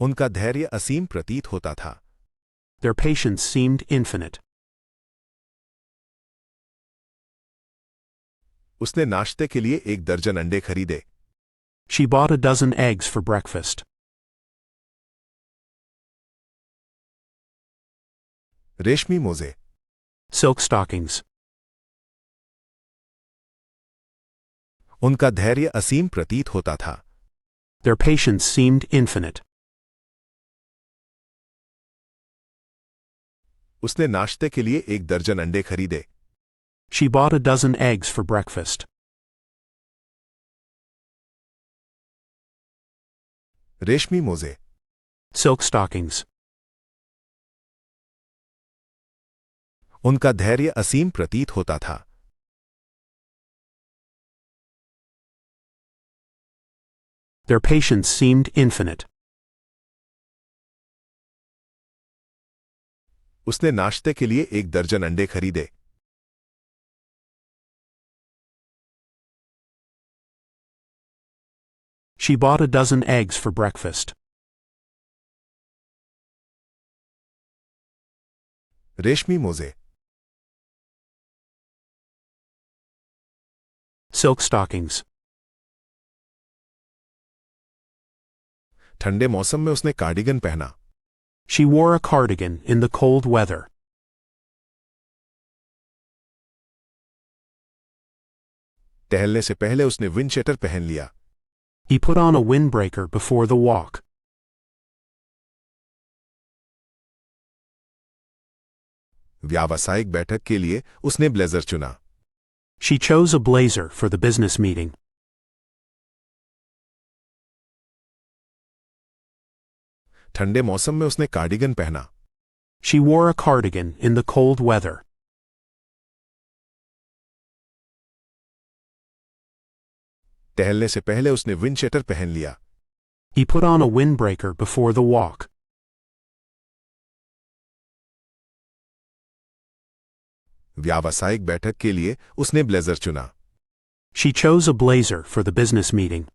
उनका धैर्य असीम प्रतीत होता था। Their patience seemed infinite. उसने नाश्ते के लिए 1 दर्जन अंडे खरीदे। She bought a dozen eggs for breakfast. रेशमी मोजे। Silk stockings. उनका धैर्य असीम प्रतीत होता था। Their patience seemed infinite. उसने नाश्ते के लिए 1 दर्जन अंडे खरीदे। She bought a dozen eggs for breakfast. रेशमी मोजे। Silk stockings. उनका धैर्य असीम प्रतीत होता था। Their patience seemed infinite. उसने नाश्ते के लिए 1 दर्जन अंडे खरीदे। She bought a dozen eggs for breakfast. रेशमी मोजे। Silk stockings. ठंडे मौसम में उसने कार्डिगन पहना। She wore a cardigan in the cold weather. टहलने से पहले उसने विंडशीटर पहन लिया। He put on a windbreaker before the walk. व्यावसायिक बैठक के लिए उसने ब्लेजर चुना। She chose a blazer for the business meeting. ठंडे मौसम में उसने कार्डिगन पहना। She wore a cardigan in the cold weather. टहलने से पहले उसने विंडशीटर पहन लिया। He put on a windbreaker before the walk. व्यावसायिक बैठक के लिए उसने ब्लेजर चुना। She chose a blazer for the business meeting.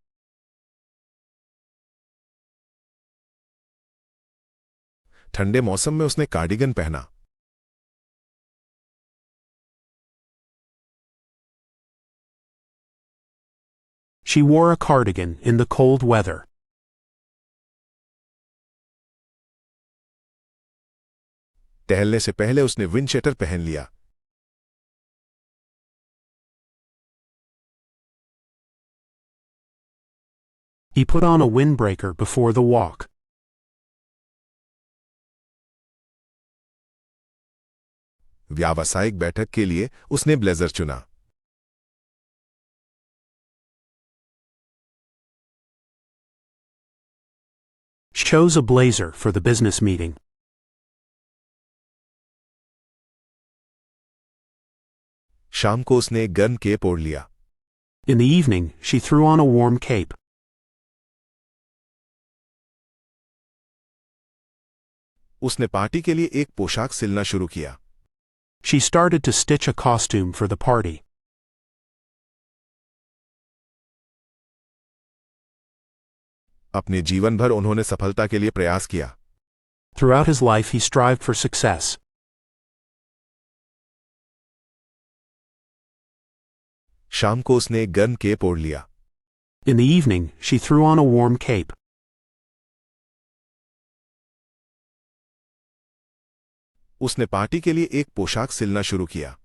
ठंडे मौसम में उसने कार्डिगन पहना। She wore a cardigan in the cold weather. टहलने से पहले उसने विंडशीटर पहन लिया। He put on a windbreaker before the walk. व्यावसायिक बैठक के लिए उसने ब्लेजर चुना। Chose a blazer for the business meeting. शाम को उसने एक गर्म केप ओढ़ लिया। In the evening, she threw on a warm cape. उसने पार्टी के लिए एक पोशाक सिलना शुरू किया। She started to stitch a costume for the party. अपने जीवन भर उन्होंने सफलता के लिए प्रयास किया। Throughout his life, he strived for success. शाम को उसने एक गर्म केप ओढ़ लिया। In the evening, she threw on a warm cape. उसने पार्टी के लिए एक पोशाक सिलना शुरू किया।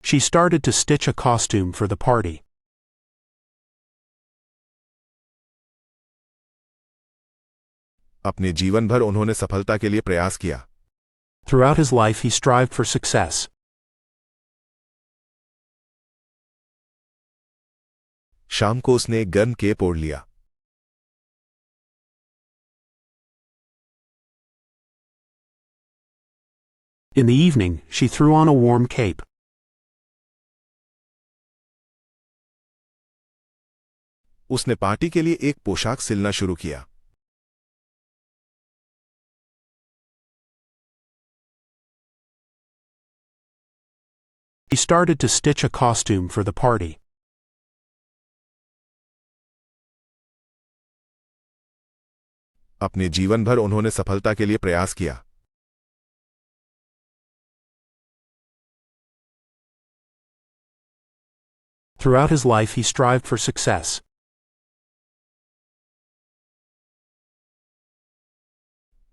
She started to stitch a costume for the party. अपने जीवन भर उन्होंने सफलता के लिए प्रयास किया। Throughout his life, he strived for success. शाम को उसने एक गर्म केप ओढ़ लिया। In the evening, she threw on a warm cape. उसने पार्टी के लिए एक पोशाक सिलना शुरू किया। He started to stitch a costume for the party. अपने जीवन भर उन्होंने सफलता के लिए प्रयास किया। Throughout his life he strived for success.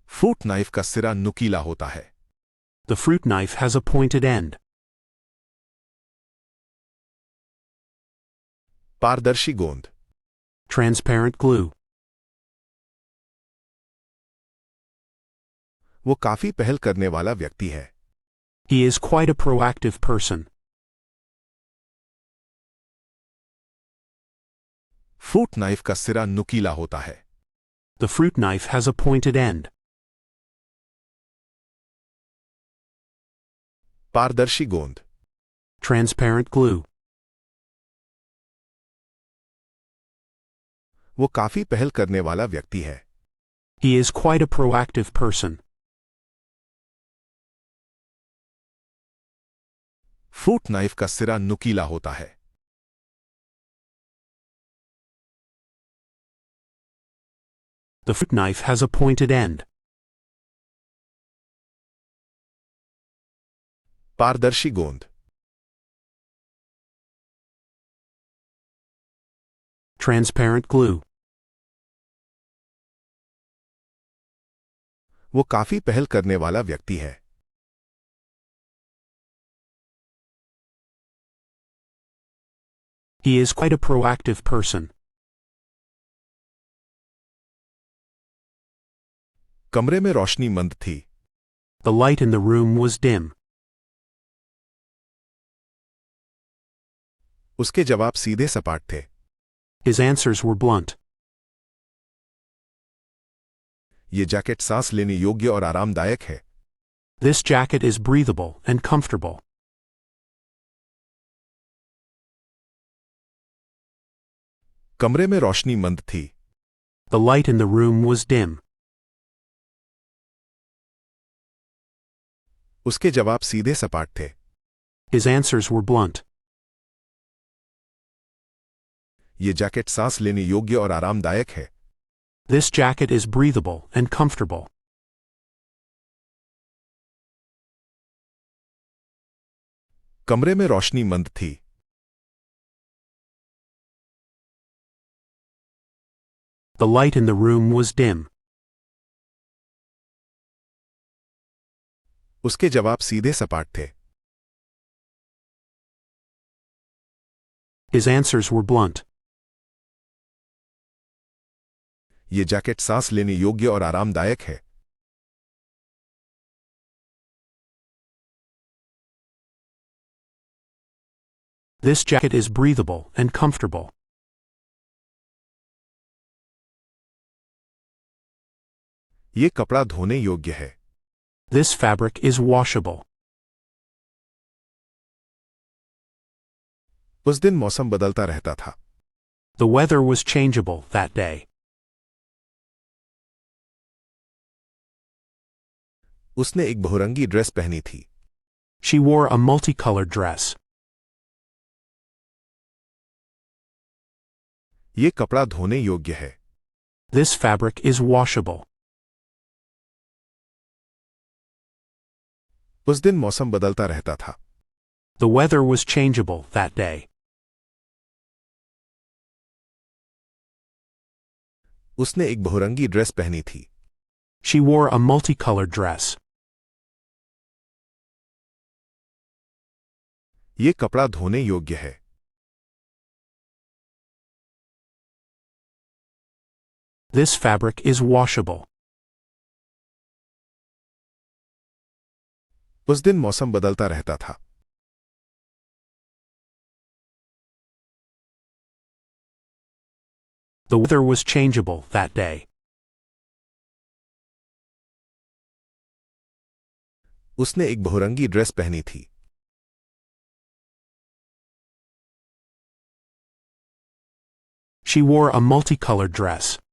Fruit knife का सिरा नुकीला होता है। The fruit knife has a pointed end. पारदर्शी गोंद। Transparent glue. वो काफी पहल करने वाला व्यक्ति है। He is quite a proactive person. Fruit knife का सिरा नुकीला होता है। The fruit knife has a pointed end. पारदर्शी गोंद। Transparent glue. वो काफी पहल करने वाला व्यक्ति है। He is quite a proactive person. Fruit knife का सिरा नुकीला होता है। The fruit knife has a pointed end. पारदर्शी गोंद। Transparent glue. वो काफी पहल करने वाला व्यक्ति है। He is quite a proactive person. कमरे में रोशनी मंद थी। The light in the room was dim. उसके जवाब सीधे सपाट थे। His answers were blunt. ये जैकेट सांस लेने योग्य और आरामदायक है। This jacket is breathable and comfortable. कमरे में रोशनी मंद थी। The light in the room was dim. उसके जवाब सीधे सपाट थे। His answers were blunt. ये जैकेट सांस लेने योग्य और आरामदायक है। This jacket is breathable and comfortable. कमरे में रोशनी मंद थी। The light in the room was dim. उसके जवाब सीधे सपाट थे। His answers were blunt. ये जैकेट सांस लेने योग्य और आरामदायक है। This jacket is breathable and comfortable. ये कपड़ा धोने योग्य है। This fabric is washable. उस दिन मौसम बदलता रहता था। The weather was changeable that day. उसने एक बहुरंगी ड्रेस पहनी थी। She wore a multicolored dress. ये कपड़ा धोने योग्य है। This fabric is washable. उस दिन मौसम बदलता रहता था। The weather was changeable that day. उसने एक बहुरंगी ड्रेस पहनी थी। She wore a multicolored dress. ये कपड़ा धोने योग्य है। This fabric is washable. उस दिन मौसम बदलता रहता था। The weather was changeable that day. उसने एक बहुरंगी ड्रेस पहनी थी। She wore a multicolored dress.